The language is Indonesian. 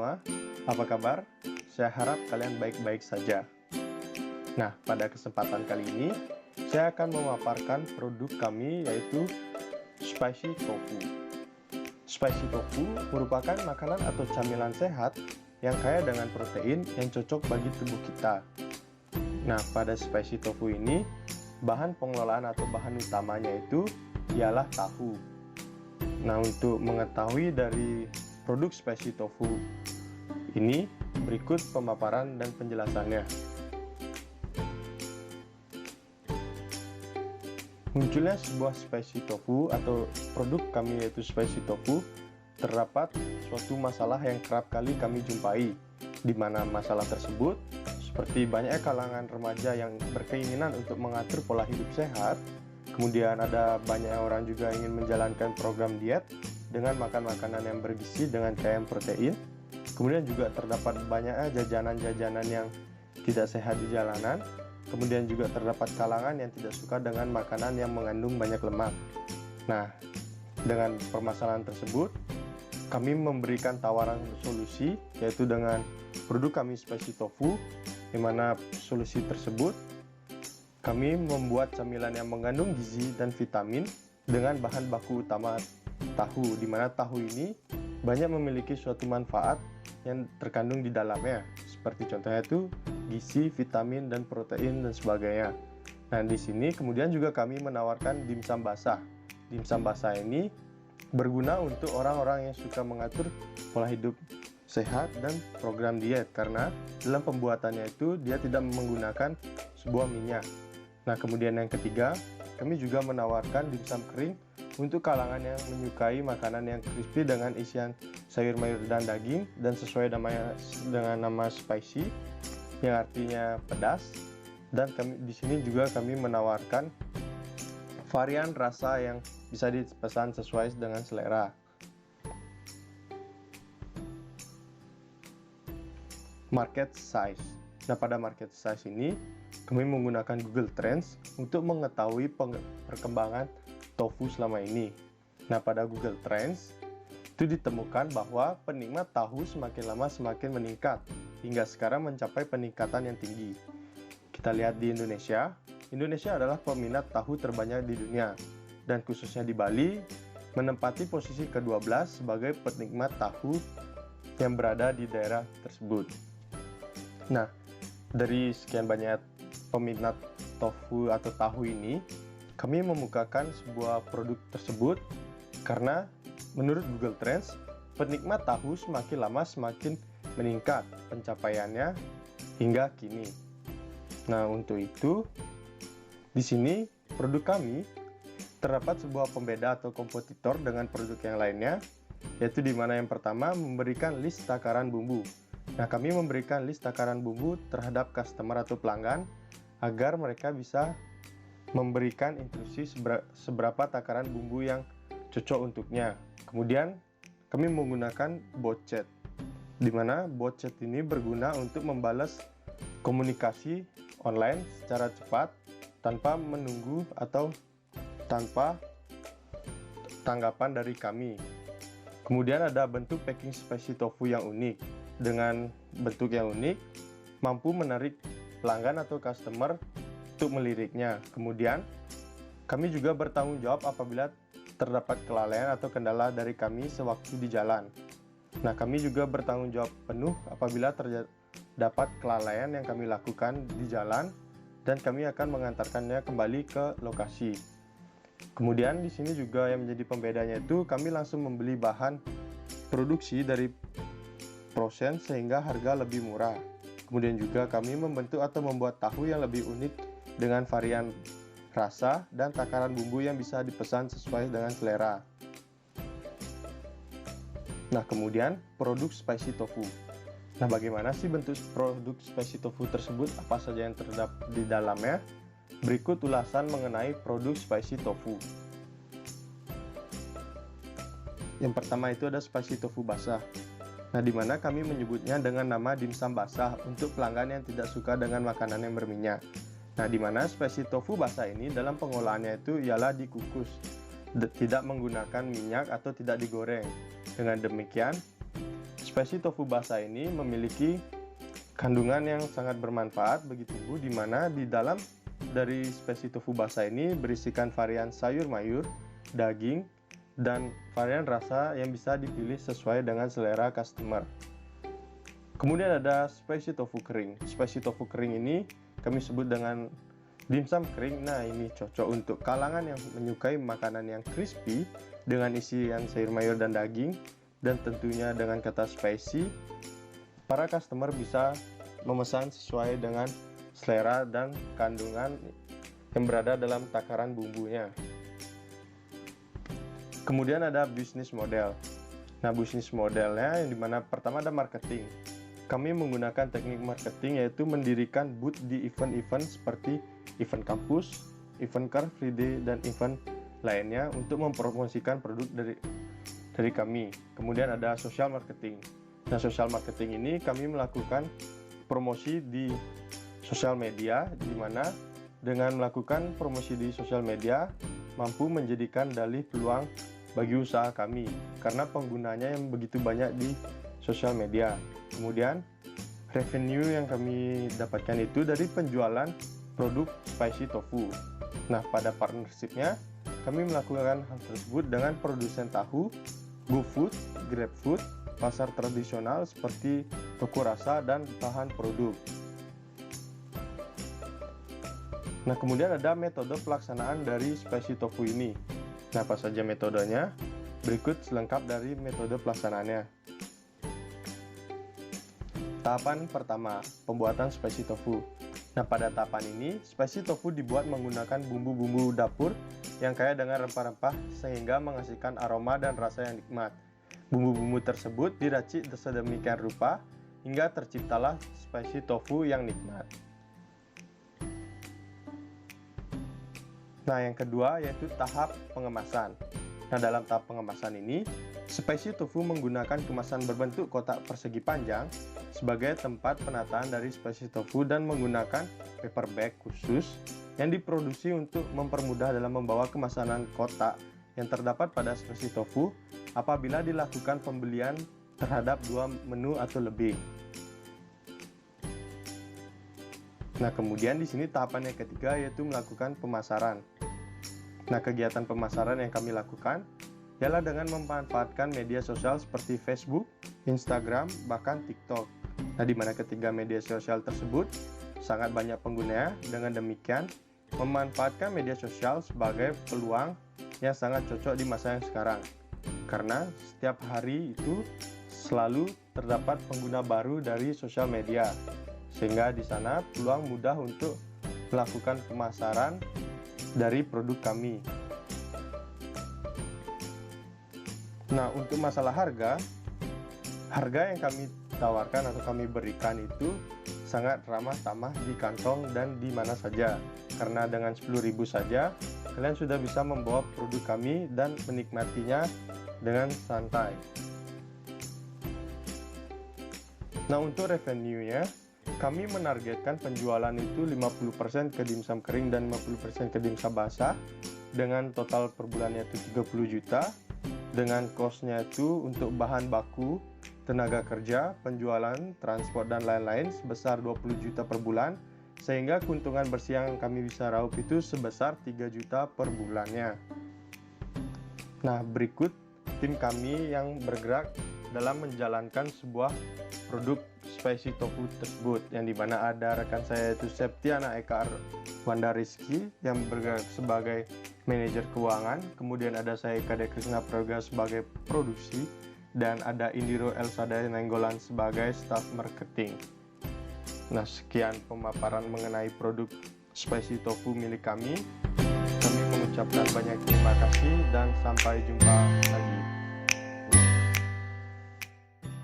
semua, apa kabar? Saya harap kalian baik-baik saja. Nah, pada kesempatan kali ini, saya akan memaparkan produk kami yaitu Spicy Tofu. Spicy Tofu merupakan makanan atau camilan sehat yang kaya dengan protein yang cocok bagi tubuh kita. Nah, pada Spicy Tofu ini, bahan pengelolaan atau bahan utamanya itu ialah tahu. Nah, untuk mengetahui dari produk Spicy Tofu ini, berikut pemaparan dan penjelasannya. Munculnya sebuah Spicy Tofu atau produk kami yaitu Spicy Tofu, terdapat suatu masalah yang kerap kali kami jumpai, di mana masalah tersebut seperti banyak kalangan remaja yang berkeinginan untuk mengatur pola hidup sehat. Kemudian ada banyak orang juga ingin menjalankan program diet dengan makan makanan yang bergizi dengan kaya protein. Kemudian juga terdapat banyak jajanan-jajanan yang tidak sehat di jalanan. Kemudian juga terdapat kalangan yang tidak suka dengan makanan yang mengandung banyak lemak. Nah, dengan permasalahan tersebut, kami memberikan tawaran solusi, yaitu dengan produk kami Spicy Tofu, di mana solusi tersebut kami membuat camilan yang mengandung gizi dan vitamin dengan bahan baku utama tahu, di mana tahu ini banyak memiliki suatu manfaat yang terkandung di dalamnya, seperti contohnya itu gizi, vitamin, dan protein dan sebagainya. Nah, di sini kemudian juga kami menawarkan dimsum basah. Dimsum basah ini berguna untuk orang-orang yang suka mengatur pola hidup sehat dan program diet, karena dalam pembuatannya itu dia tidak menggunakan sebuah minyak. Nah, kemudian yang ketiga, kami juga menawarkan dimsum kering untuk kalangan yang menyukai makanan yang crispy dengan isian sayur mayur dan daging, dan sesuai dengan nama spicy yang artinya pedas. Dan di sini juga kami menawarkan varian rasa yang bisa dipesan sesuai dengan selera. Market size. Nah, pada market size ini kami menggunakan Google Trends untuk mengetahui perkembangan tofu selama ini. Nah, pada Google Trends itu ditemukan bahwa penikmat tahu semakin lama semakin meningkat, hingga sekarang mencapai peningkatan yang tinggi. Kita lihat di Indonesia. Indonesia adalah peminat tahu terbanyak di dunia, dan khususnya di Bali menempati posisi ke-12 sebagai penikmat tahu yang berada di daerah tersebut. Nah, dari sekian banyak peminat tofu atau tahu ini, kami memukakan sebuah produk tersebut karena menurut Google Trends, penikmat tahu semakin lama semakin meningkat pencapaiannya hingga kini. Nah, untuk itu di sini produk kami terdapat sebuah pembeda atau kompetitor dengan produk yang lainnya, yaitu di mana yang pertama memberikan list takaran bumbu. Nah, kami memberikan list takaran bumbu terhadap customer atau pelanggan agar mereka bisa memberikan instruksi seberapa takaran bumbu yang cocok untuknya. Kemudian kami menggunakan bot chat, di mana bot chat ini berguna untuk membalas komunikasi online secara cepat tanpa menunggu atau tanpa tanggapan dari kami. Kemudian ada bentuk packing Spicy Tofu yang unik. Dengan bentuk yang unik, mampu menarik pelanggan atau customer untuk meliriknya. Kemudian, kami juga bertanggung jawab apabila terdapat kelalaian atau kendala dari kami sewaktu di jalan. Nah, kami juga bertanggung jawab penuh apabila terdapat kelalaian yang kami lakukan di jalan, dan kami akan mengantarkannya kembali ke lokasi. Kemudian di sini juga yang menjadi pembedanya itu kami langsung membeli bahan produksi dari Frozen sehingga harga lebih murah. Kemudian juga kami membentuk atau membuat tahu yang lebih unik dengan varian rasa dan takaran bumbu yang bisa dipesan sesuai dengan selera. Nah, kemudian produk Spicy Tofu. Nah, bagaimana sih bentuk produk Spicy Tofu tersebut? Apa saja yang terdapat di dalamnya? Berikut ulasan mengenai produk Spicy Tofu. Yang pertama itu ada Spicy Tofu basah. Nah, di mana kami menyebutnya dengan nama dimsum basah untuk pelanggan yang tidak suka dengan makanan yang berminyak. Nah, di mana Spicy Tofu basah ini dalam pengolahannya itu ialah dikukus, tidak menggunakan minyak atau tidak digoreng. Dengan demikian, Spesi tofu basah ini memiliki kandungan yang sangat bermanfaat bagi tubuh, di mana di dalam dari spesi tofu basah ini berisikan varian sayur mayur, daging, dan varian rasa yang bisa dipilih sesuai dengan selera customer. Kemudian ada spesi tofu kering. Spesi tofu kering ini kami sebut dengan dimsum kering. Nah, ini cocok untuk kalangan yang menyukai makanan yang crispy dengan isian sayur mayur dan daging, dan tentunya dengan kata spicy. Para customer bisa memesan sesuai dengan selera dan kandungan yang berada dalam takaran bumbunya. Kemudian ada bisnis model. Nah, bisnis modelnya yang dimana pertama ada marketing. Kami menggunakan teknik marketing, yaitu mendirikan booth di event-event seperti event kampus, event Car Free Day, dan event lainnya untuk mempromosikan produk dari kami. Kemudian ada social marketing. Nah, social marketing ini kami melakukan promosi di sosial media, di mana dengan melakukan promosi di sosial media mampu menjadikan dalih peluang bagi usaha kami karena penggunanya yang begitu banyak di sosial media. Kemudian revenue yang kami dapatkan itu dari penjualan produk spicy tofu. Nah, pada partnershipnya kami melakukan hal tersebut dengan produsen tahu, GoFood, GrabFood, pasar tradisional seperti toko rasa dan bahan produk. Nah, kemudian ada metode pelaksanaan dari spicy tofu ini. Nah, apa saja metodenya? Berikut selengkap dari metode pelaksanaannya. Tahapan pertama, pembuatan spicy tofu. Nah, pada tahapan ini, spicy tofu dibuat menggunakan bumbu-bumbu dapur yang kaya dengan rempah-rempah sehingga menghasilkan aroma dan rasa yang nikmat. Bumbu-bumbu tersebut diracik sedemikian rupa hingga terciptalah spicy tofu yang nikmat. Nah, yang kedua yaitu tahap pengemasan. Nah, dalam tahap pengemasan ini, spicy tofu menggunakan kemasan berbentuk kotak persegi panjang sebagai tempat penataan dari spicy tofu dan menggunakan paper bag khusus yang diproduksi untuk mempermudah dalam membawa kemasan kotak yang terdapat pada spicy tofu apabila dilakukan pembelian terhadap 2 menu atau lebih. Nah, kemudian di sini tahapan yang ketiga yaitu melakukan pemasaran. Nah, kegiatan pemasaran yang kami lakukan ialah dengan memanfaatkan media sosial seperti Facebook, Instagram, bahkan TikTok. Nah, di mana ketiga media sosial tersebut sangat banyak penggunanya. Dengan demikian, memanfaatkan media sosial sebagai peluang yang sangat cocok di masa yang sekarang. Karena setiap hari itu selalu terdapat pengguna baru dari sosial media. Sehingga di sana peluang mudah untuk melakukan pemasaran dari produk kami. Nah, untuk masalah harga yang kami tawarkan atau kami berikan itu sangat ramah tamah di kantong dan di mana saja. Karena dengan 10.000 saja, kalian sudah bisa membawa produk kami dan menikmatinya dengan santai. Nah, untuk revenue-nya, kami menargetkan penjualan itu 50% ke dimsum kering dan 50% ke dimsum basah dengan total per bulannya itu 30 juta, dengan cost-nya itu untuk bahan baku, tenaga kerja, penjualan, transport, dan lain-lain sebesar 20 juta per bulan, sehingga keuntungan bersih yang kami bisa raup itu sebesar 3 juta per bulannya. Nah, berikut tim kami yang bergerak dalam menjalankan sebuah produk spicy tofu tersebut, yang dimana ada rekan saya itu Septiana Eka Wanda Rizky yang bergerak sebagai manajer keuangan, kemudian ada saya Kade Krishna Prayoga sebagai produksi, dan ada Indiro Elsada Nenggolan sebagai staff marketing. Nah, sekian pemaparan mengenai produk spicy tofu milik kami. Kami mengucapkan banyak terima kasih dan sampai jumpa lagi.